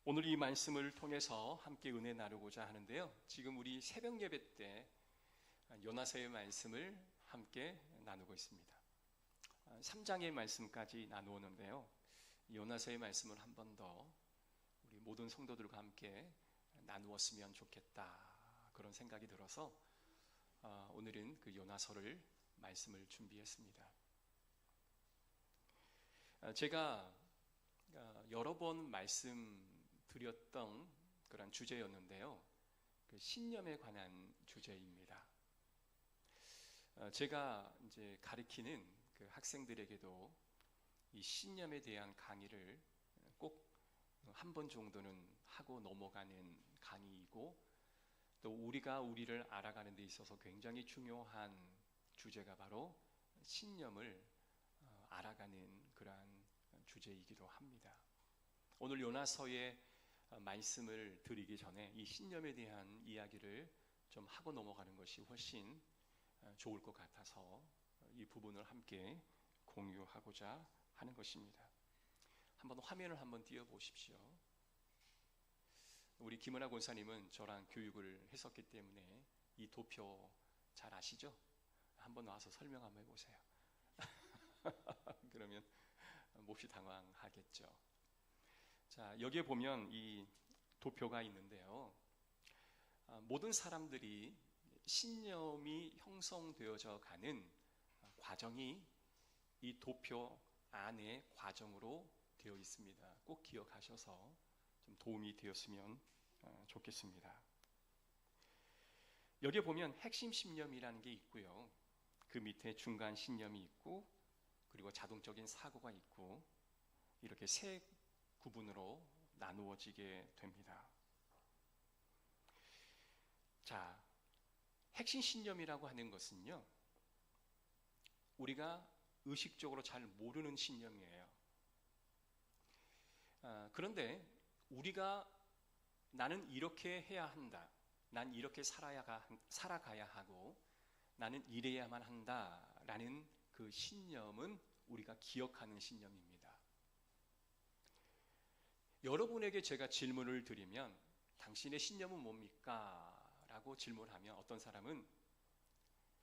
오늘 이 말씀을 통해서 함께 은혜 나누고자 하는데요. 지금 우리 새벽 예배 때 요나서의 말씀을 함께 나누고 있습니다. 3장의 말씀까지 나누었는데요. 요나서의 말씀을 한 번 더 우리 모든 성도들과 함께 나누었으면 좋겠다, 그런 생각이 들어서 오늘은 그 요나서를 말씀을 준비했습니다. 제가 여러 번 말씀드렸던 그런 주제였는데요. 그 신념에 관한 주제입니다. 제가 이제 가르치는 그 학생들에게도 이 신념에 대한 강의를 꼭 한 번 정도는 하고 넘어가는 강의이고, 또 우리가 우리를 알아가는 데 있어서 굉장히 중요한 주제가 바로 신념을 알아가는 그러한 주제이기도 합니다. 오늘 요나서의 말씀을 드리기 전에 이 신념에 대한 이야기를 좀 하고 넘어가는 것이 훨씬 좋을 것 같아서 이 부분을 함께 공유하고자 하는 것입니다. 한번 화면을 한번 띄워 보십시오. 우리 김은하 권사님은 저랑 교육을 했었기 때문에 이 도표 잘 아시죠? 한번 와서 설명 한번 해보세요. 그러면 몹시 당황하겠죠. 자, 여기에 보면 이 도표가 있는데요. 모든 사람들이 신념이 형성되어져 가는 과정이 이 도표 안에 과정으로 되어 있습니다. 꼭 기억하셔서 좀 도움이 되었으면 좋겠습니다. 여기에 보면 핵심 신념이라는 게 있고요. 그 밑에 중간 신념이 있고, 그리고 자동적인 사고가 있고, 이렇게 세 구분으로 나누어지게 됩니다. 자, 핵심 신념이라고 하는 것은요, 우리가 의식적으로 잘 모르는 신념이에요. 그런데 우리가 나는 이렇게 해야 한다, 난 이렇게 살아가야 하고, 나는 이래야만 한다라는 그 신념은 우리가 기억하는 신념입니다. 여러분에게 제가 질문을 드리면 당신의 신념은 뭡니까? 라고 질문하면 어떤 사람은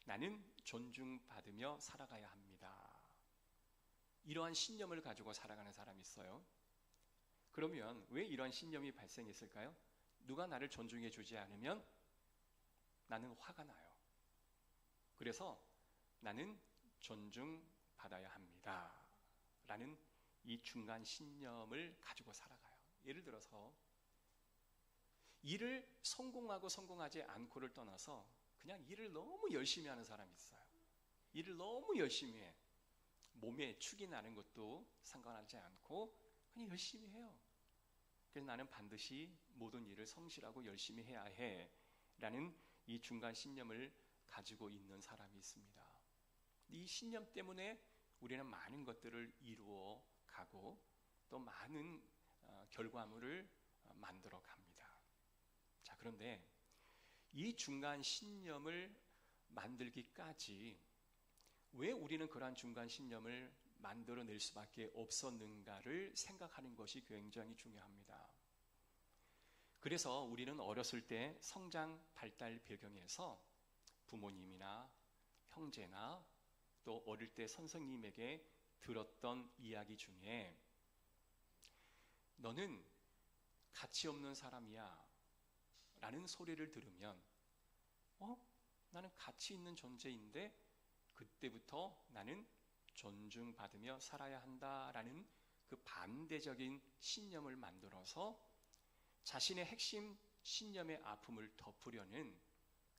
나는 존중받으며 살아가야 합니다, 이러한 신념을 가지고 살아가는 사람이 있어요. 그러면 왜 이러한 신념이 발생했을까요? 누가 나를 존중해 주지 않으면 나는 화가 나요. 그래서 나는 존중받아야 합니다 라는 이 중간 신념을 가지고 살아가요. 예를 들어서 일을 성공하고 성공하지 않고를 떠나서 그냥 일을 너무 열심히 하는 사람이 있어요. 일을 너무 열심히 해. 몸에 축이 나는 것도 상관하지 않고 그냥 열심히 해요. 그래서 나는 반드시 모든 일을 성실하고 열심히 해야 해 라는 이 중간 신념을 가지고 있는 사람이 있습니다. 이 신념 때문에 우리는 많은 것들을 이루어 가고 또 많은 결과물을 만들어 갑니다. 자, 그런데 이 중간 신념을 만들기까지 왜 우리는 그러한 중간 신념을 만들어낼 수밖에 없었는가를 생각하는 것이 굉장히 중요합니다. 그래서 우리는 어렸을 때 성장 발달 배경에서 부모님이나 형제나 또 어릴 때 선생님에게 들었던 이야기 중에 너는 가치 없는 사람이야 라는 소리를 들으면 나는 가치 있는 존재인데 그때부터 나는 존중받으며 살아야 한다라는 그 반대적인 신념을 만들어서 자신의 핵심 신념의 아픔을 덮으려는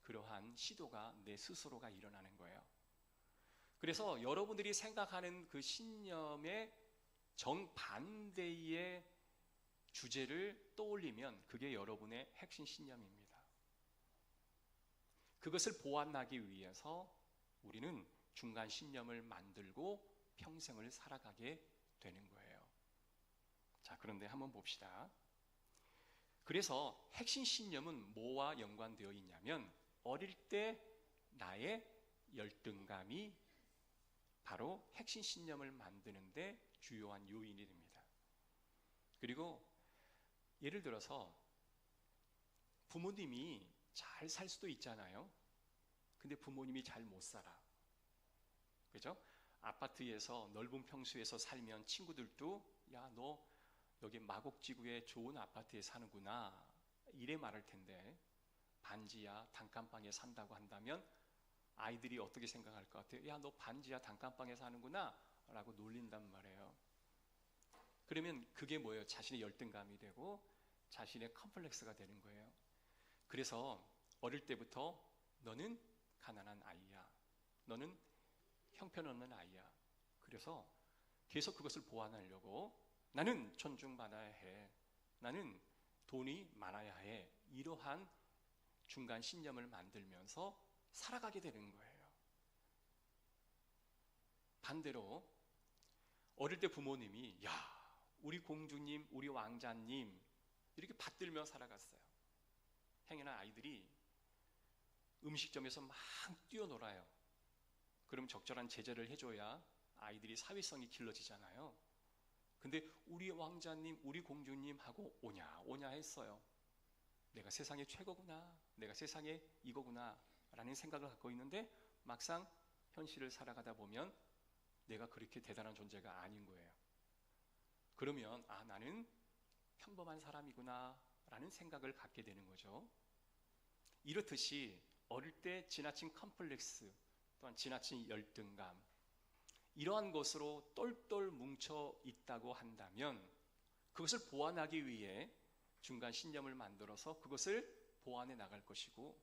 그러한 시도가 내 스스로가 일어나는 거예요. 그래서 여러분들이 생각하는 그 신념의 정반대의 주제를 떠올리면 그게 여러분의 핵심 신념입니다. 그것을 보완하기 위해서 우리는 중간 신념을 만들고 평생을 살아가게 되는 거예요. 자, 그런데 한번 봅시다. 그래서 핵심 신념은 뭐와 연관되어 있냐면 어릴 때 나의 열등감이 바로 핵심 신념을 만드는데 주요한 요인이 됩니다. 그리고 예를 들어서 부모님이 잘 살 수도 있잖아요. 근데 부모님이 잘 못 살아. 그죠? 아파트에서 넓은 평수에서 살면 친구들도 야, 너 여기 마곡지구에 좋은 아파트에 사는구나 이래 말할 텐데, 반지하 단칸방에 산다고 한다면 아이들이 어떻게 생각할 것 같아요? 야, 너 반지하 단칸방에 사는구나 라고 놀린단 말이에요. 그러면 그게 뭐예요? 자신의 열등감이 되고 자신의 컴플렉스가 되는 거예요. 그래서 어릴 때부터 너는 가난한 아이야, 너는 형편없는 아이야. 그래서 계속 그것을 보완하려고 나는 존중받아야 해, 나는 돈이 많아야 해, 이러한 중간 신념을 만들면서 살아가게 되는 거예요. 반대로 어릴 때 부모님이 야, 우리 공주님, 우리 왕자님 이렇게 받들며 살아갔어요. 행여나 아이들이 음식점에서 막 뛰어놀아요. 그럼 적절한 제재를 해줘야 아이들이 사회성이 길러지잖아요. 근데 우리 왕자님, 우리 공주님 하고 오냐 오냐 했어요. 내가 세상의 최고구나, 내가 세상의 이거구나 라는 생각을 갖고 있는데 막상 현실을 살아가다 보면 내가 그렇게 대단한 존재가 아닌 거예요. 그러면 아, 나는 평범한 사람이구나 라는 생각을 갖게 되는 거죠. 이렇듯이 어릴 때 지나친 컴플렉스, 또한 지나친 열등감, 이러한 것으로 똘똘 뭉쳐 있다고 한다면 그것을 보완하기 위해 중간 신념을 만들어서 그것을 보완해 나갈 것이고,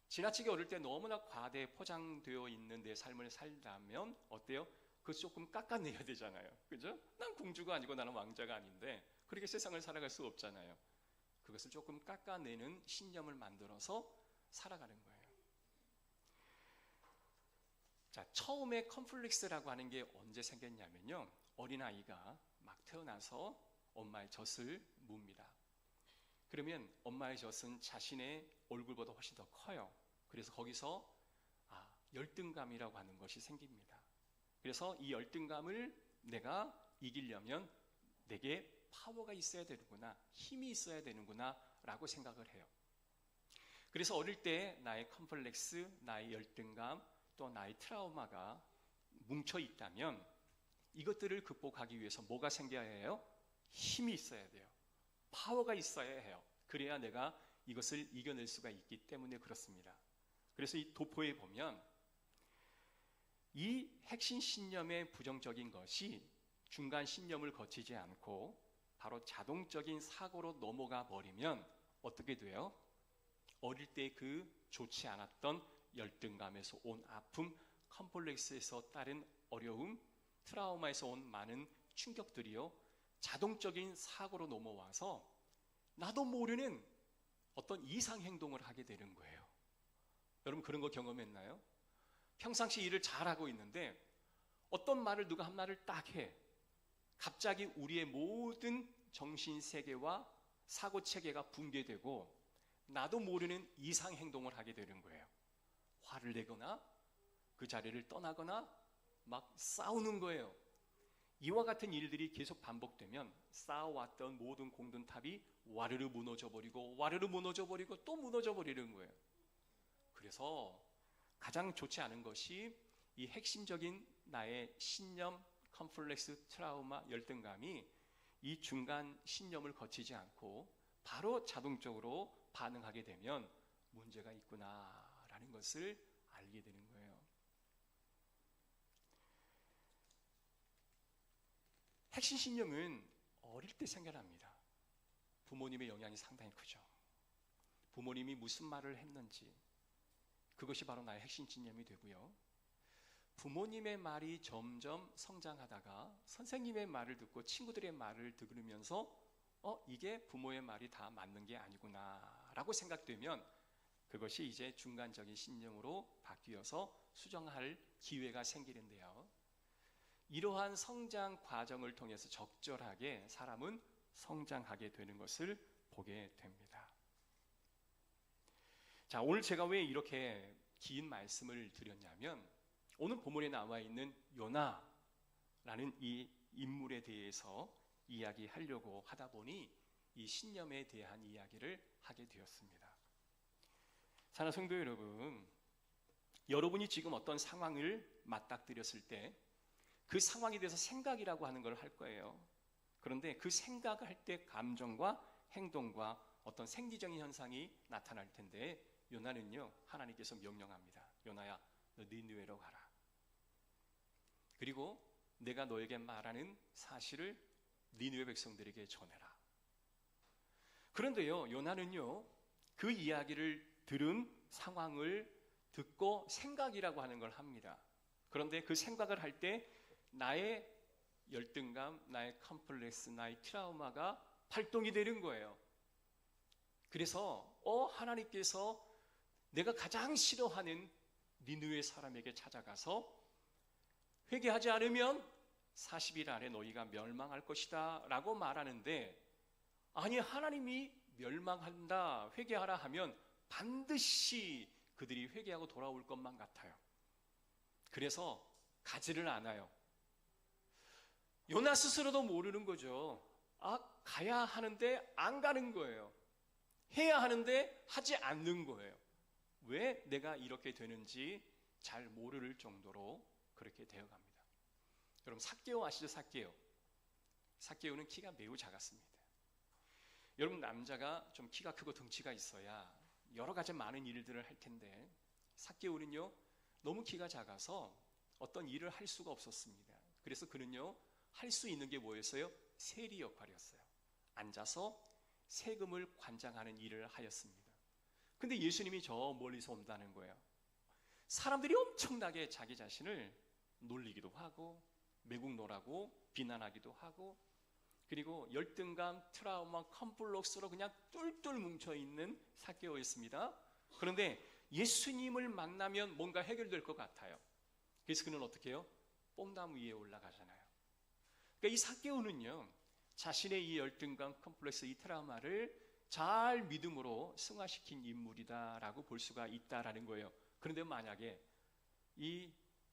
지나치게 어릴 때 너무나 과대 포장되어 있는 내 삶을 살다면 어때요? 그것을 조금 깎아내야 되잖아요. 그죠? 난 공주가 아니고 나는 왕자가 아닌데 그렇게 세상을 살아갈 수 없잖아요. 그것을 조금 깎아내는 신념을 만들어서 살아가는 거예요. 자, 처음에 컴플렉스라고 하는 게 언제 생겼냐면요, 어린아이가 막 태어나서 엄마의 젖을 뭅니다. 그러면 엄마의 젖은 자신의 얼굴보다 훨씬 더 커요. 그래서 거기서 열등감이라고 하는 것이 생깁니다. 그래서 이 열등감을 내가 이기려면 내게 파워가 있어야 되는구나, 힘이 있어야 되는구나 라고 생각을 해요. 그래서 어릴 때 나의 컴플렉스, 나의 열등감, 또 나의 트라우마가 뭉쳐 있다면 이것들을 극복하기 위해서 뭐가 생겨야 해요? 힘이 있어야 돼요. 파워가 있어야 해요. 그래야 내가 이것을 이겨낼 수가 있기 때문에 그렇습니다. 그래서 이 도포에 보면 이 핵심 신념의 부정적인 것이 중간 신념을 거치지 않고 바로 자동적인 사고로 넘어가 버리면 어떻게 돼요? 어릴 때 그 좋지 않았던 열등감에서 온 아픔, 컴플렉스에서 따른 어려움, 트라우마에서 온 많은 충격들이요, 자동적인 사고로 넘어와서 나도 모르는 어떤 이상 행동을 하게 되는 거예요. 여러분 그런 거 경험했나요? 평상시 일을 잘하고 있는데 어떤 말을 누가 한 말을 딱 해. 갑자기 우리의 모든 정신세계와 사고체계가 붕괴되고 나도 모르는 이상 행동을 하게 되는 거예요. 화를 내거나 그 자리를 떠나거나 막 싸우는 거예요. 이와 같은 일들이 계속 반복되면 쌓아왔던 모든 공든탑이 와르르 무너져버리고 와르르 무너져버리고 또 무너져버리는 거예요. 그래서 가장 좋지 않은 것이 이 핵심적인 나의 신념, 컴플렉스, 트라우마, 열등감이 이 중간 신념을 거치지 않고 바로 자동적으로 반응하게 되면 문제가 있구나라는 것을 알게 되는 거예요. 핵심 신념은 어릴 때 생겨납니다. 부모님의 영향이 상당히 크죠. 부모님이 무슨 말을 했는지 그것이 바로 나의 핵심 신념이 되고요. 부모님의 말이 점점 성장하다가 선생님의 말을 듣고 친구들의 말을 들으면서 이게 부모의 말이 다 맞는 게 아니구나 라고 생각되면 그것이 이제 중간적인 신념으로 바뀌어서 수정할 기회가 생기는데요. 이러한 성장 과정을 통해서 적절하게 사람은 성장하게 되는 것을 보게 됩니다. 자, 오늘 제가 왜 이렇게 긴 말씀을 드렸냐면 오늘 본문에 나와 있는 요나라는 이 인물에 대해서 이야기하려고 하다 보니 이 신념에 대한 이야기를 하게 되었습니다. 사랑하는 성도 여러분, 여러분이 지금 어떤 상황을 맞닥뜨렸을 때 그 상황에 대해서 생각이라고 하는 걸 할 거예요. 그런데 그 생각을 할 때 감정과 행동과 어떤 생리적인 현상이 나타날 텐데, 요나는요, 하나님께서 명령합니다. 요나야, 너 니느웨로 가라. 그리고 내가 너에게 말하는 사실을 니느웨 백성들에게 전해라. 그런데요, 요나는요, 그 이야기를 들은 상황을 듣고 생각이라고 하는 걸 합니다. 그런데 그 생각을 할 때 나의 열등감, 나의 컴플렉스, 나의 트라우마가 발동이 되는 거예요. 그래서 하나님께서 내가 가장 싫어하는 니느웨 사람에게 찾아가서 회개하지 않으면 40일 안에 너희가 멸망할 것이다 라고 말하는데, 아니, 하나님이 멸망한다, 회개하라 하면 반드시 그들이 회개하고 돌아올 것만 같아요. 그래서 가지를 않아요. 요나 스스로도 모르는 거죠. 가야 하는데 안 가는 거예요. 해야 하는데 하지 않는 거예요. 왜 내가 이렇게 되는지 잘 모를 정도로 그렇게 되어갑니다. 여러분, 삭개오 아시죠? 삭개오는 키가 매우 작았습니다. 여러분, 남자가 좀 키가 크고 덩치가 있어야 여러 가지 많은 일들을 할 텐데, 삭개오는요, 너무 키가 작아서 어떤 일을 할 수가 없었습니다. 그래서 그는요, 할 수 있는 게 뭐였어요? 세리 역할이었어요. 앉아서 세금을 관장하는 일을 하였습니다. 근데 예수님이 저 멀리서 온다는 거예요. 사람들이 엄청나게 자기 자신을 놀리기도 하고 매국노라고 비난하기도 하고, 그리고 열등감, 트라우마, 컴플렉스로 그냥 똘똘 뭉쳐있는 삭개오였습니다. 그런데 예수님을 만나면 뭔가 해결될 것 같아요. 그래서 그는 어떻게 해요? 뽕나무 위에 올라가잖아요. 그러니까 이 삭개오는요, 자신의 이 열등감, 컴플렉스, 이 트라우마를 잘 믿음으로 승화시킨 인물이다라고 볼 수가 있다라는 거예요. 그런데 만약에 이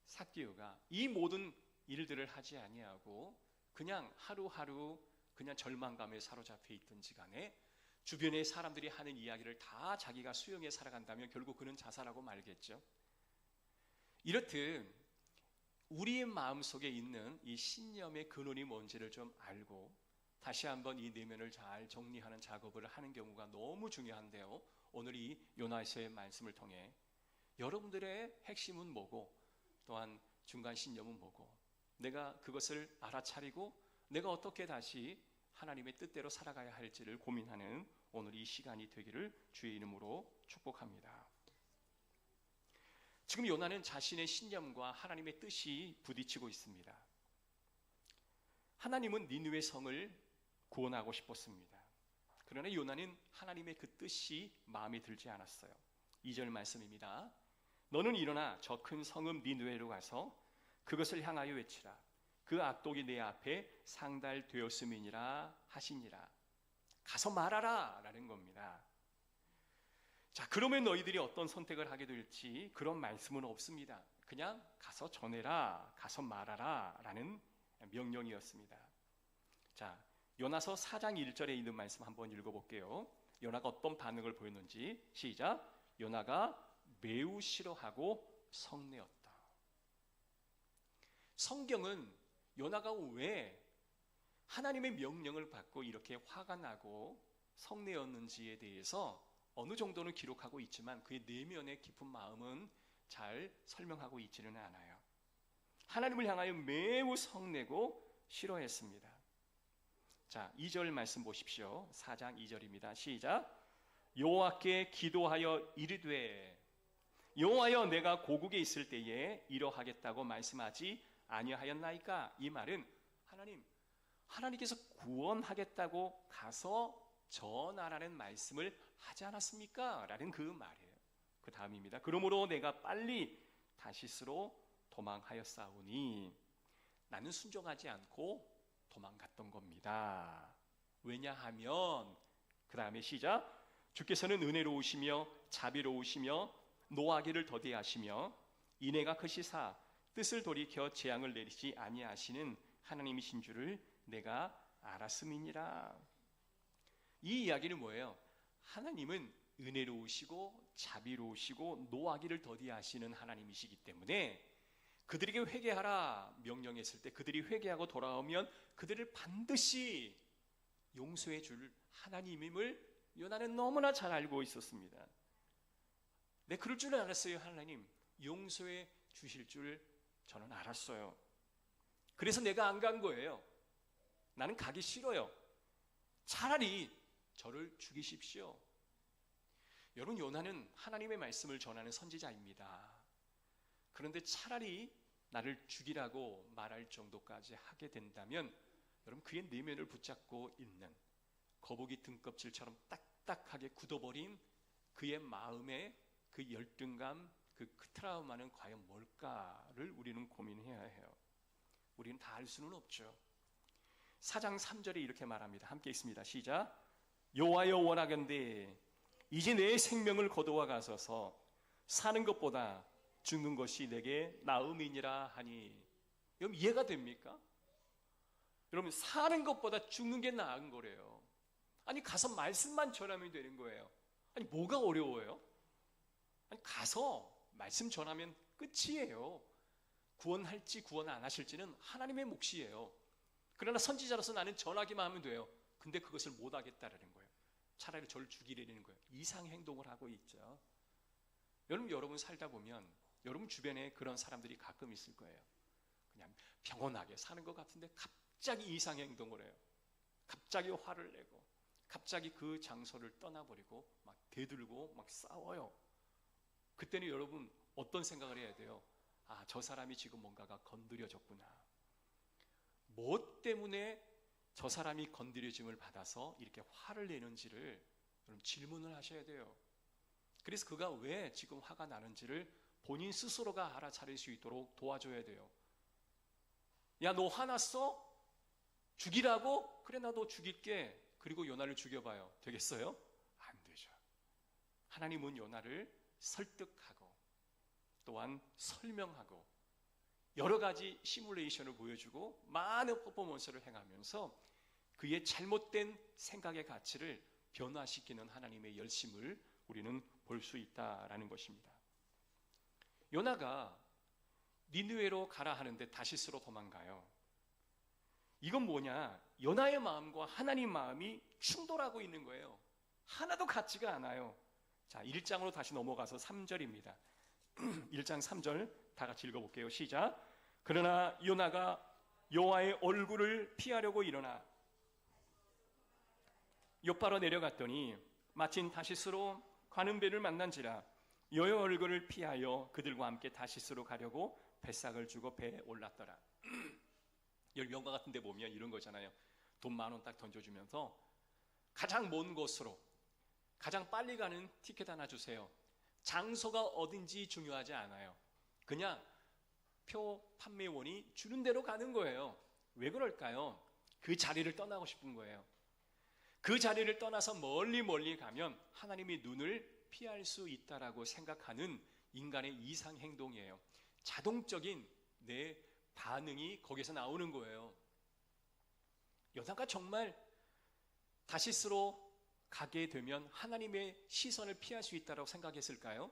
삭개오가 이 모든 일들을 하지 아니하고 그냥 하루하루 그냥 절망감에 사로잡혀 있든지 간에 주변의 사람들이 하는 이야기를 다 자기가 수용해 살아간다면 결국 그는 자살하고 말겠죠. 이렇듯 우리의 마음속에 있는 이 신념의 근원이 뭔지를 좀 알고 다시 한번 이 내면을 잘 정리하는 작업을 하는 경우가 너무 중요한데요, 오늘 이 요나서의 말씀을 통해 여러분들의 핵심은 뭐고 또한 중간 신념은 뭐고, 내가 그것을 알아차리고 내가 어떻게 다시 하나님의 뜻대로 살아가야 할지를 고민하는 오늘 이 시간이 되기를 주의 이름으로 축복합니다. 지금 요나는 자신의 신념과 하나님의 뜻이 부딪히고 있습니다. 하나님은 니느웨 성을 구원하고 싶었습니다. 그러나 요나는 하나님의 그 뜻이 마음에 들지 않았어요. 2절 말씀입니다. 너는 일어나 저 큰 성읍 니느웨로 가서 그것을 향하여 외치라. 그 악독이 내 앞에 상달되었음이니라 하시니라. 가서 말하라 라는 겁니다. 자, 그러면 너희들이 어떤 선택을 하게 될지 그런 말씀은 없습니다. 그냥 가서 전해라, 가서 말하라 라는 명령이었습니다. 자, 요나서 4장 1절에 있는 말씀 한번 읽어볼게요. 요나가 어떤 반응을 보였는지. 시작. 요나가 매우 싫어하고 성내었다. 성경은 요나가 왜 하나님의 명령을 받고 이렇게 화가 나고 성내었는지에 대해서 어느 정도는 기록하고 있지만 그의 내면의 깊은 마음은 잘 설명하고 있지는 않아요. 하나님을 향하여 매우 성내고 싫어했습니다. 자, 2절 말씀 보십시오. 4장 2절입니다. 시작. 여호와께 기도하여 이르되 여호와여, 내가 고국에 있을 때에 이러하겠다고 말씀하지 아니하였나이까? 이 말은 하나님께서 구원하겠다고 가서 전하라는 말씀을 하지 않았습니까? 라는 그 말이에요. 그 다음입니다. 그러므로 내가 빨리 다시스로 도망하였사오니, 나는 순종하지 않고 도망갔던 겁니다. 왜냐하면 그 다음에 시작. 주께서는 은혜로우시며 자비로우시며 노하기를 더디하시며 인애가 크시사 뜻을 돌이켜 재앙을 내리지 아니하시는 하나님이신 줄을 내가 알았음이니라. 이 이야기는 뭐예요? 하나님은 은혜로우시고 자비로우시고 노하기를 더디하시는 하나님이시기 때문에 그들에게 회개하라 명령했을 때 그들이 회개하고 돌아오면 그들을 반드시 용서해 줄 하나님임을 요나는 너무나 잘 알고 있었습니다. 네, 그럴 줄 알았어요. 하나님 용서해 주실 줄 저는 알았어요. 그래서 내가 안 간 거예요. 나는 가기 싫어요. 차라리 저를 죽이십시오. 여러분, 요나는 하나님의 말씀을 전하는 선지자입니다. 그런데 차라리 나를 죽이라고 말할 정도까지 하게 된다면 여러분, 그의 내면을 붙잡고 있는 거북이 등껍질처럼 딱딱하게 굳어버린 그의 마음의 그 열등감, 그 트라우마는 과연 뭘까를 우리는 고민해야 해요. 우리는 다 알 수는 없죠. 4장 3절에 이렇게 말합니다. 함께 읽습니다. 시작. 여호와여 원하건대 이제 내 생명을 거두어 가소서. 사는 것보다 죽는 것이 내게 나음이니라 하니. 여러분, 이해가 됩니까? 여러분, 사는 것보다 죽는 게 나은 거래요. 아니, 가서 말씀만 전하면 되는 거예요. 아니, 뭐가 어려워요? 아니, 가서 말씀 전하면 끝이에요. 구원할지 구원 안 하실지는 하나님의 몫이에요. 그러나 선지자로서 나는 전하기만 하면 돼요. 근데 그것을 못 하겠다라는 거예요. 차라리 저를 죽이려는 거예요. 이상 행동을 하고 있죠. 여러분 살다 보면 여러분 주변에 그런 사람들이 가끔 있을 거예요. 그냥 평온하게 사는 것 같은데 갑자기 이상 행동을 해요. 갑자기 화를 내고 갑자기 그 장소를 떠나버리고 막 대들고 막 싸워요. 그때는 여러분 어떤 생각을 해야 돼요? 아, 저 사람이 지금 뭔가가 건드려졌구나. 뭐 때문에 저 사람이 건드려짐을 받아서 이렇게 화를 내는지를 여러분 질문을 하셔야 돼요. 그래서 그가 왜 지금 화가 나는지를 본인 스스로가 알아차릴 수 있도록 도와줘야 돼요. 야, 너 화났어? 죽이라고? 그래, 나 너 죽일게. 그리고 요나를 죽여봐요. 되겠어요? 안 되죠. 하나님은 요나를 설득하고 또한 설명하고 여러 가지 시뮬레이션을 보여주고 많은 퍼포먼스를 행하면서 그의 잘못된 생각의 가치를 변화시키는 하나님의 열심을 우리는 볼 수 있다라는 것입니다. 요나가 니느웨로 가라 하는데 다시스로 도망가요. 이건 뭐냐? 요나의 마음과 하나님 마음이 충돌하고 있는 거예요. 하나도 같지가 않아요. 자, 1장으로 다시 넘어가서 3절입니다. 1장 3절 다 같이 읽어볼게요. 시작. 그러나 요나가 여호와의 얼굴을 피하려고 일어나 욥바로 내려갔더니 마침 다시스로 가는 배를 만난지라 여호와의 얼굴을 피하여 그들과 함께 다시스로 가려고 뱃삭을 주고 배에 올랐더라. 영화 같은 데 보면 이런 거잖아요. 돈 10,000원 딱 던져주면서 가장 먼 곳으로 가장 빨리 가는 티켓 하나 주세요. 장소가 어딘지 중요하지 않아요. 그냥 표 판매원이 주는 대로 가는 거예요. 왜 그럴까요? 그 자리를 떠나고 싶은 거예요. 그 자리를 떠나서 멀리 가면 하나님이 눈을 피할 수 있다라고 생각하는 인간의 이상 행동이에요. 자동적인 내 반응이 거기서 나오는 거예요. 요나가 정말 다시스로 가게 되면 하나님의 시선을 피할 수 있다고 생각했을까요?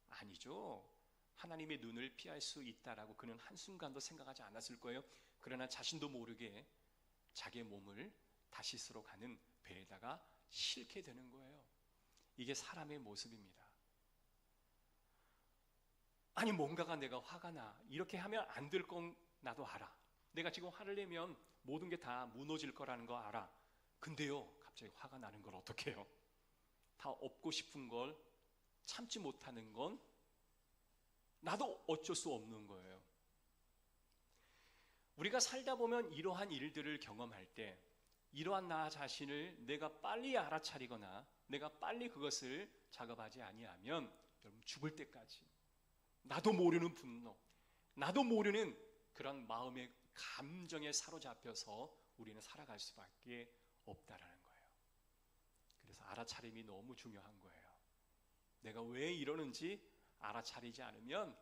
아니죠. 하나님의 눈을 피할 수 있다라고 그는 한순간도 생각하지 않았을 거예요. 그러나 자신도 모르게 자기의 몸을 다시스로 가는 배에다가 싣게 되는 거예요. 이게 사람의 모습입니다. 아니, 뭔가가 내가 화가 나. 이렇게 하면 안 될 건 나도 알아. 내가 지금 화를 내면 모든 게 다 무너질 거라는 거 알아. 근데요, 갑자기 화가 나는 걸 어떻게 해요? 다 업고 싶은 걸 참지 못하는 건 나도 어쩔 수 없는 거예요. 우리가 살다 보면 이러한 일들을 경험할 때 이러한 나 자신을 내가 빨리 알아차리거나 내가 빨리 그것을 작업하지 아니하면 여러분 죽을 때까지 나도 모르는 분노, 나도 모르는 그런 마음의 감정에 사로잡혀서 우리는 살아갈 수밖에 없다라는 거예요. 그래서 알아차림이 너무 중요한 거예요. 내가 왜 이러는지 알아차리지 않으면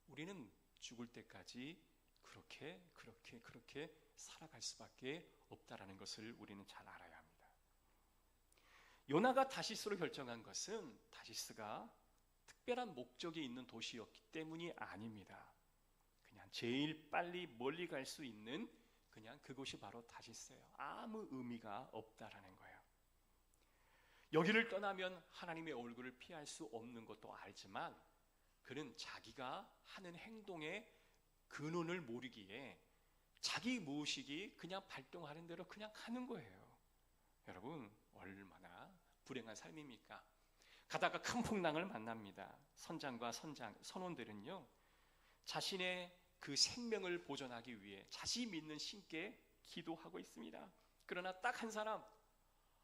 우리는 죽을 때까지 그렇게 살아갈 수밖에 없다라는 것을 우리는 잘 알아야 합니다. 요나가 다시스로 결정한 것은 다시스가 특별한 목적이 있는 도시였기 때문이 아닙니다. 그냥 제일 빨리 멀리 갈 수 있는 그냥 그곳이 바로 다시스예요. 아무 의미가 없다라는 거예요. 여기를 떠나면 하나님의 얼굴을 피할 수 없는 것도 알지만 그는 자기가 하는 행동의 근원을 모르기에 자기 무의식이 그냥 발동하는 대로 그냥 가는 거예요. 여러분, 얼마나 불행한 삶입니까? 가다가 큰 풍랑을 만납니다. 선장과 선원들은요, 자신의 그 생명을 보존하기 위해 자신이 믿는 신께 기도하고 있습니다. 그러나 딱 한 사람,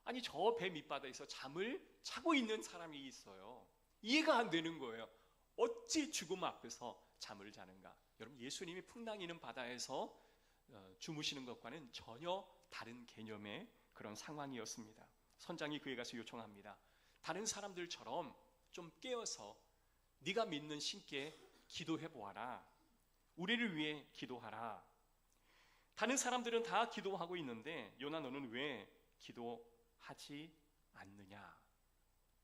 아니 저 배 밑바닥에서 잠을 자고 있는 사람이 있어요. 이해가 안 되는 거예요. 어찌 죽음 앞에서 잠을 자는가? 여러분, 예수님이 풍랑이 있는 바다에서 주무시는 것과는 전혀 다른 개념의 그런 상황이었습니다. 선장이 그에 가서 요청합니다. 다른 사람들처럼 좀 깨어서 네가 믿는 신께 기도해 보아라. 우리를 위해 기도하라. 다른 사람들은 다 기도하고 있는데 요나, 너는 왜 기도하지 않느냐?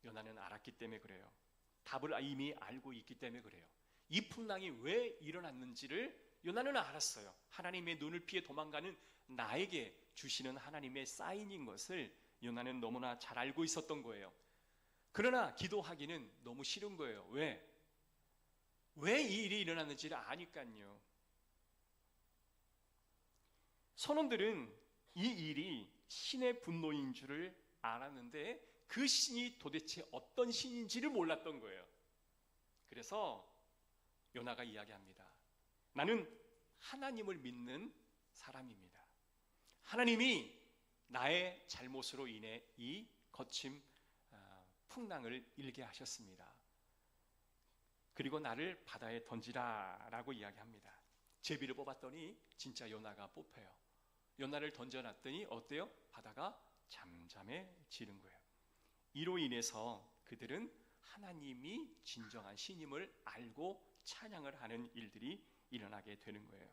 요나는 알았기 때문에 그래요. 답을 이미 알고 있기 때문에 그래요. 이 풍랑이 왜 일어났는지를 요나는 알았어요. 하나님의 눈을 피해 도망가는 나에게 주시는 하나님의 사인인 것을 요나는 너무나 잘 알고 있었던 거예요. 그러나 기도하기는 너무 싫은 거예요. 왜 이 일이 일어났는지를 아니까요. 선원들은 이 일이 신의 분노인 줄을 알았는데 그 신이 도대체 어떤 신인지를 몰랐던 거예요. 그래서 요나가 이야기합니다. 나는 하나님을 믿는 사람입니다. 하나님이 나의 잘못으로 인해 이 거친 풍랑을 일게 하셨습니다. 그리고 나를 바다에 던지라 라고 이야기합니다. 제비를 뽑았더니 진짜 요나가 뽑혀요. 요나를 던져놨더니 어때요? 바다가 잠잠해지는 거예요. 이로 인해서 그들은 하나님이 진정한 신임을 알고 찬양을 하는 일들이 일어나게 되는 거예요.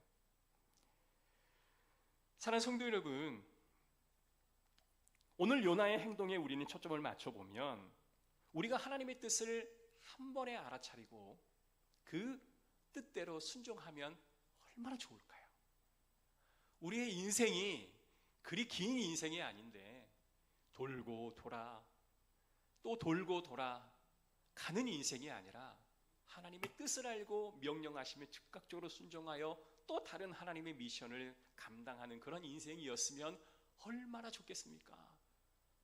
사랑하는 성도 여러분, 오늘 요나의 행동에 우리는 초점을 맞춰보면 우리가 하나님의 뜻을 한 번에 알아차리고 그 뜻대로 순종하면 얼마나 좋을까요? 우리의 인생이 그리 긴 인생이 아닌데 돌고 돌아 또 돌고 돌아 가는 인생이 아니라 하나님의 뜻을 알고 명령하시면 즉각적으로 순종하여 또 다른 하나님의 미션을 감당하는 그런 인생이었으면 얼마나 좋겠습니까?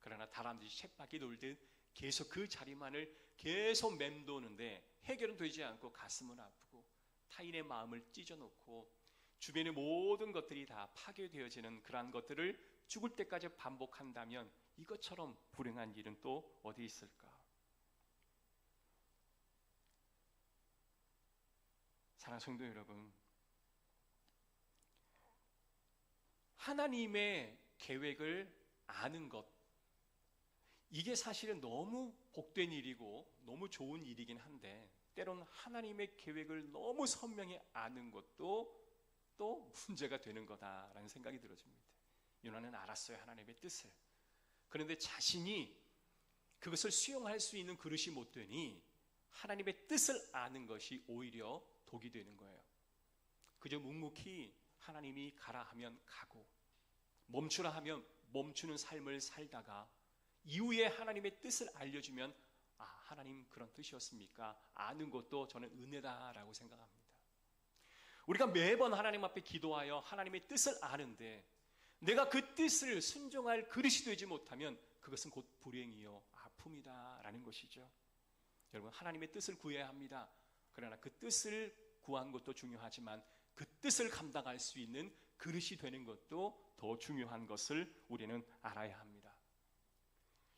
그러나 다람쥐 쳇바퀴 돌듯 계속 그 자리만을 계속 맴도는데 해결은 되지 않고 가슴은 아프고 타인의 마음을 찢어놓고 주변의 모든 것들이 다 파괴되어지는 그러한 것들을 죽을 때까지 반복한다면 이것처럼 불행한 일은 또 어디 있을까? 사랑하는 성도 여러분, 하나님의 계획을 아는 것, 이게 사실은 너무 복된 일이고 너무 좋은 일이긴 한데 때로는 하나님의 계획을 너무 선명히 아는 것도 또 문제가 되는 거다라는 생각이 들어집니다. 요나는 알았어요, 하나님의 뜻을. 그런데 자신이 그것을 수용할 수 있는 그릇이 못 되니 하나님의 뜻을 아는 것이 오히려 독이 되는 거예요. 그저 묵묵히 하나님이 가라 하면 가고 멈추라 하면 멈추는 삶을 살다가 이후에 하나님의 뜻을 알려주면 하나님 그런 뜻이었습니까? 아는 것도 저는 은혜다라고 생각합니다. 우리가 매번 하나님 앞에 기도하여 하나님의 뜻을 아는데 내가 그 뜻을 순종할 그릇이 되지 못하면 그것은 곧 불행이요 아픔이다 라는 것이죠. 여러분, 하나님의 뜻을 구해야 합니다. 그러나 그 뜻을 구한 것도 중요하지만 그 뜻을 감당할 수 있는 그릇이 되는 것도 더 중요한 것을 우리는 알아야 합니다.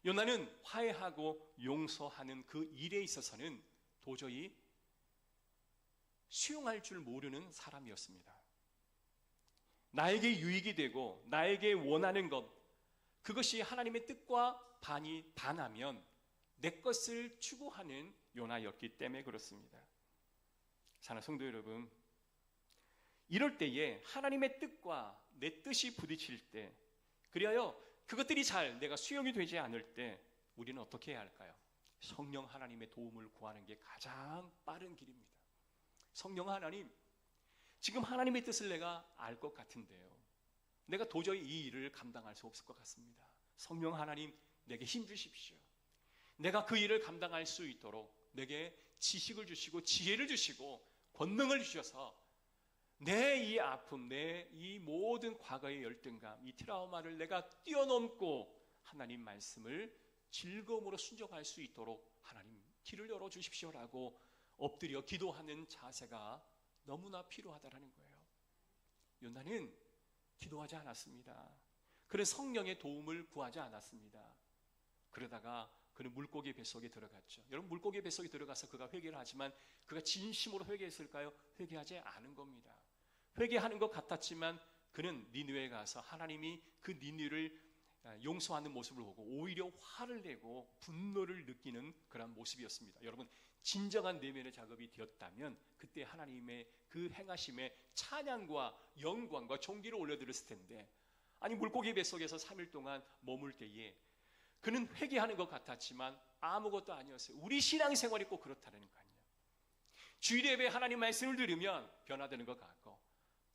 요나는 화해하고 용서하는 그 일에 있어서는 도저히 수용할 줄 모르는 사람이었습니다. 나에게 유익이 되고 나에게 원하는 것, 그것이 하나님의 뜻과 반하면 내 것을 추구하는 요나였기 때문에 그렇습니다. 사랑하는 성도 여러분, 이럴 때에 하나님의 뜻과 내 뜻이 부딪힐 때, 그리하여 그것들이 잘 내가 수용이 되지 않을 때 우리는 어떻게 해야 할까요? 성령 하나님의 도움을 구하는 게 가장 빠른 길입니다. 성령 하나님, 지금 하나님의 뜻을 내가 알 것 같은데요, 내가 도저히 이 일을 감당할 수 없을 것 같습니다. 성령 하나님, 내게 힘 주십시오. 내가 그 일을 감당할 수 있도록 내게 지식을 주시고 지혜를 주시고 권능을 주셔서 내 이 아픔, 내 이 모든 과거의 열등감, 이 트라우마를 내가 뛰어넘고 하나님 말씀을 즐거움으로 순종할 수 있도록 하나님 길을 열어주십시오라고 엎드려 기도하는 자세가 너무나 필요하다라는 거예요. 요나는 기도하지 않았습니다. 그는 성령의 도움을 구하지 않았습니다. 그러다가 그는 물고기 뱃속에 들어갔죠. 여러분, 물고기 뱃속에 들어가서 그가 회개를 하지만 그가 진심으로 회개했을까요? 회개하지 않은 겁니다. 회개하는 것 같았지만 그는 니느웨에 가서 하나님이 그 니느웨를 용서하는 모습을 보고 오히려 화를 내고 분노를 느끼는 그런 모습이었습니다. 여러분, 진정한 내면의 작업이 되었다면 그때 하나님의 그 행하심에 찬양과 영광과 존귀를 올려드렸을 텐데, 아니 물고기 뱃속에서 3일 동안 머물 때에 그는 회개하는 것 같았지만 아무것도 아니었어요. 우리 신앙생활이 꼭 그렇다는 거 아니에요. 주일 예배 하나님 말씀을 들으면 변화되는 것 같고,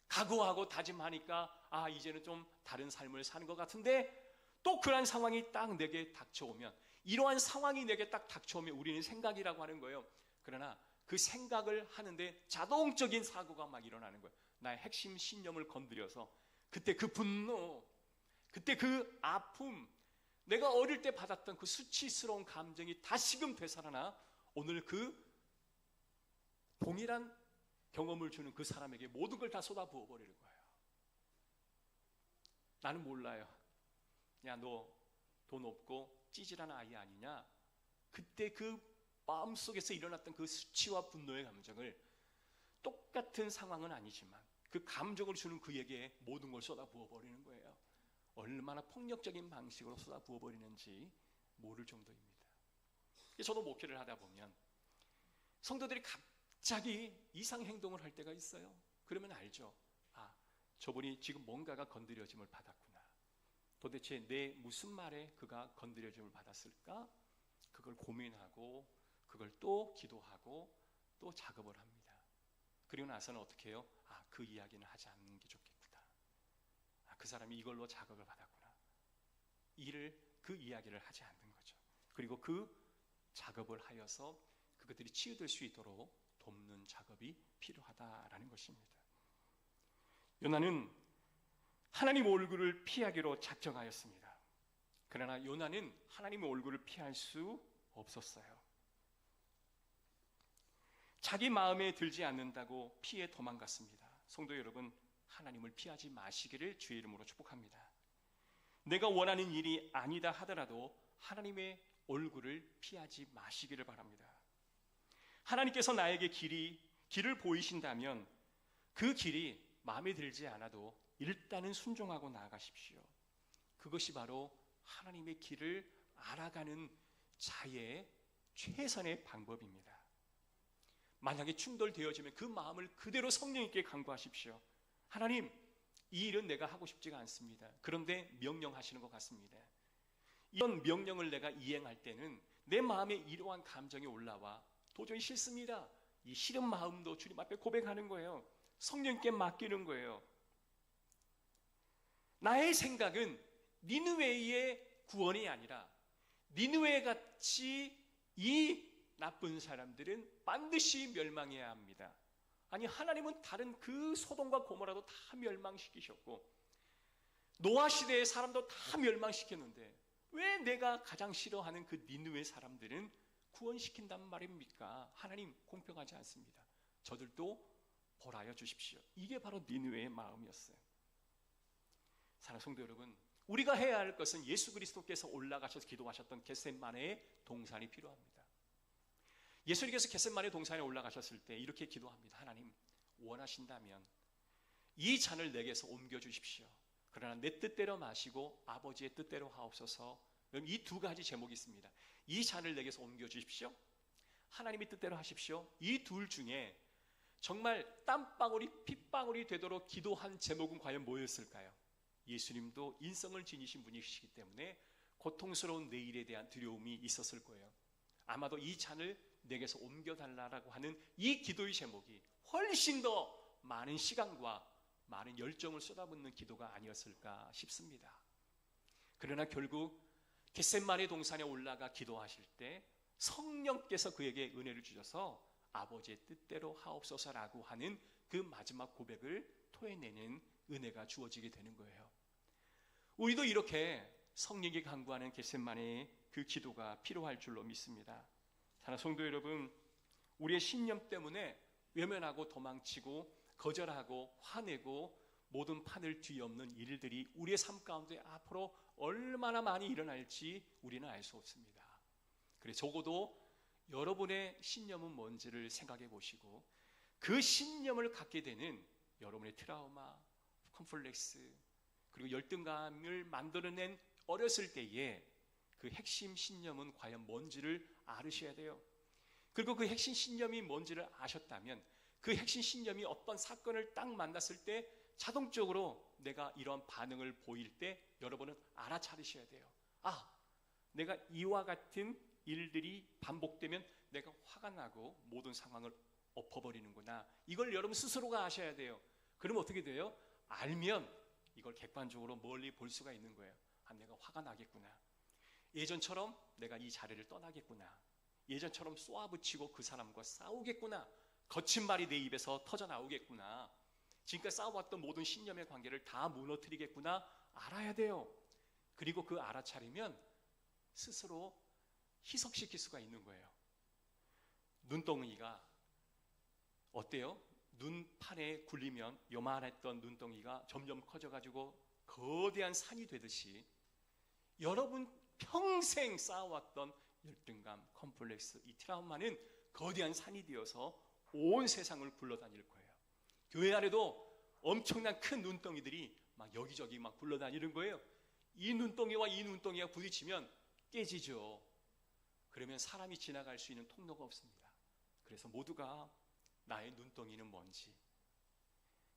각오하고 다짐하니까 아 이제는 좀 다른 삶을 사는 것 같은데, 또 그러한 상황이 딱 내게 닥쳐오면, 이러한 상황이 내게 딱 닥쳐오면 우리는 생각이라고 하는 거예요. 그러나 그 생각을 하는데 자동적인 사고가 막 일어나는 거예요. 나의 핵심 신념을 건드려서 그때 그 분노, 그때 그 아픔, 내가 어릴 때 받았던 그 수치스러운 감정이 다시금 되살아나 오늘 그 동일한 경험을 주는 그 사람에게 모든 걸 다 쏟아부어 버리는 거예요. 나는 몰라요. 야, 너 돈 없고 찌질한 아이 아니냐? 그때 그 마음속에서 일어났던 그 수치와 분노의 감정을, 똑같은 상황은 아니지만 그 감정을 주는 그에게 모든 걸 쏟아부어 버리는 거예요. 얼마나 폭력적인 방식으로 쏟아부어 버리는지 모를 정도입니다. 저도 목회를 하다 보면 성도들이 갑자기 이상 행동을 할 때가 있어요. 그러면 알죠. 아, 저분이 지금 뭔가가 건드려짐을 받았구나. 도대체 내 무슨 말에 그가 건드려짐을 받았을까? 그걸 고민하고 그걸 또 기도하고 또 작업을 합니다. 그리고 나서는 어떻게 해요? 아, 그 이야기는 하지 않는 게 좋겠구나. 아, 그 사람이 이걸로 자극을 받았구나. 그 이야기를 하지 않는 거죠. 그리고 그 작업을 하여서 그것들이 치유될 수 있도록 돕는 작업이 필요하다라는 것입니다. 요나는 하나님 얼굴을 피하기로 작정하였습니다. 그러나 요나는 하나님의 얼굴을 피할 수 없었어요. 자기 마음에 들지 않는다고 피해 도망갔습니다. 성도 여러분, 하나님을 피하지 마시기를 주의 이름으로 축복합니다. 내가 원하는 일이 아니다 하더라도 하나님의 얼굴을 피하지 마시기를 바랍니다. 하나님께서 나에게 길을 보이신다면 그 길이 마음에 들지 않아도 일단은 순종하고 나아가십시오. 그것이 바로 하나님의 길을 알아가는 자의 최선의 방법입니다. 만약에 충돌되어지면 그 마음을 그대로 성령님께 간구하십시오. 하나님, 이 일은 내가 하고 싶지가 않습니다. 그런데 명령하시는 것 같습니다. 이런 명령을 내가 이행할 때는 내 마음에 이러한 감정이 올라와 도저히 싫습니다. 이 싫은 마음도 주님 앞에 고백하는 거예요. 성령님께 맡기는 거예요. 나의 생각은 니느웨의 구원이 아니라 니느웨 같이 이 나쁜 사람들은 반드시 멸망해야 합니다. 아니, 하나님은 다른 그 소돔과 고모라도 다 멸망시키셨고 노아 시대의 사람도 다 멸망시켰는데 왜 내가 가장 싫어하는 그 니느웨 사람들은 구원시킨단 말입니까? 하나님, 공평하지 않습니다. 저들도 벌하여 주십시오. 이게 바로 니느웨의 마음이었어요. 사랑하는 성도 여러분, 우리가 해야 할 것은 예수 그리스도께서 올라가셔서 기도하셨던 겟세마네의 동산이 필요합니다. 예수님께서 겟세마네 동산에 올라가셨을 때 이렇게 기도합니다. 하나님, 원하신다면 이 잔을 내게서 옮겨주십시오. 그러나 내 뜻대로 마시고 아버지의 뜻대로 하옵소서. 이 두 가지 제목이 있습니다. 이 잔을 내게서 옮겨주십시오. 하나님의 뜻대로 하십시오. 이 둘 중에 정말 땀방울이 핏방울이 되도록 기도한 제목은 과연 뭐였을까요? 예수님도 인성을 지니신 분이시기 때문에 고통스러운 내일에 대한 두려움이 있었을 거예요. 아마도 이 잔을 내게서 옮겨달라고 하는 이 기도의 제목이 훨씬 더 많은 시간과 많은 열정을 쏟아붓는 기도가 아니었을까 싶습니다. 그러나 결국 겟셋마네 동산에 올라가 기도하실 때 성령께서 그에게 은혜를 주셔서 아버지의 뜻대로 하옵소서라고 하는 그 마지막 고백을 토해내는 은혜가 주어지게 되는 거예요. 우리도 이렇게 성령이 강구하는 겟셋마네의 그 기도가 필요할 줄로 믿습니다. 사랑하는 성도 여러분, 우리의 신념 때문에 외면하고 도망치고 거절하고 화내고 모든 판을 뒤엎는 일들이 우리의 삶 가운데 앞으로 얼마나 많이 일어날지 우리는 알 수 없습니다. 그래서 적어도 여러분의 신념은 뭔지를 생각해 보시고 그 신념을 갖게 되는 여러분의 트라우마, 컴플렉스, 그리고 열등감을 만들어낸 어렸을 때에 그 핵심 신념은 과연 뭔지를 알으셔야 돼요. 그리고 그 핵심 신념이 뭔지를 아셨다면 그 핵심 신념이 어떤 사건을 딱 만났을 때 자동적으로 내가 이런 반응을 보일 때 여러분은 알아차리셔야 돼요. 아, 내가 이와 같은 일들이 반복되면 내가 화가 나고 모든 상황을 엎어버리는구나. 이걸 여러분 스스로가 아셔야 돼요. 그러면 어떻게 돼요? 알면 이걸 객관적으로 멀리 볼 수가 있는 거예요. 아, 내가 화가 나겠구나. 예전처럼 내가 이 자리를 떠나겠구나. 예전처럼 쏘아붙이고 그 사람과 싸우겠구나. 거친 말이 내 입에서 터져 나오겠구나. 지금까지 싸워왔던 모든 신념의 관계를 다 무너뜨리겠구나. 알아야 돼요. 그리고 그 알아차리면 스스로 희석시킬 수가 있는 거예요. 눈덩이가 어때요? 눈판에 굴리면 요만했던 눈덩이가 점점 커져가지고 거대한 산이 되듯이 여러분 평생 쌓아왔던 열등감, 컴플렉스, 이 트라우마는 거대한 산이 되어서 온 세상을 굴러다닐 거예요. 교회 안에도 엄청난 큰 눈덩이들이 막 여기저기 막 굴러다니는 거예요. 이 눈덩이와 이 눈덩이가 부딪히면 깨지죠. 그러면 사람이 지나갈 수 있는 통로가 없습니다. 그래서 모두가 나의 눈덩이는 뭔지,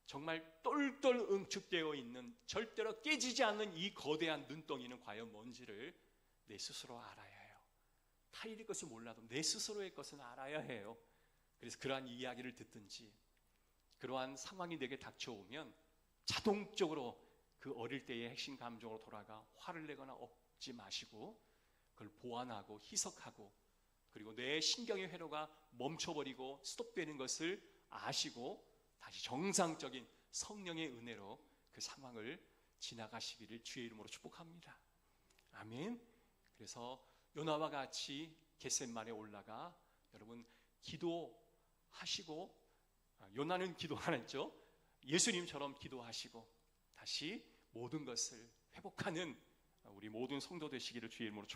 정말 똘똘 응축되어 있는 절대로 깨지지 않는 이 거대한 눈덩이는 과연 뭔지를 내 스스로 알아야 해요. 타인의 것을 몰라도 내 스스로의 것은 알아야 해요. 그래서 그러한 이야기를 듣든지 그러한 상황이 내게 닥쳐오면 자동적으로 그 어릴 때의 핵심 감정으로 돌아가 화를 내거나 엎지 마시고 그걸 보완하고 희석하고 그리고 내 신경의 회로가 멈춰버리고 스톱되는 것을 아시고 다시 정상적인 성령의 은혜로 그 상황을 지나가시기를 주의 이름으로 축복합니다. 아멘. 그래서 요나와 같이 겟셋마네에 올라가 여러분 기도하시고, 요나는 기도 안 했죠. 예수님처럼 기도하시고 다시 모든 것을 회복하는 우리 모든 성도 되시기를 주의 이름으로 축복합니다.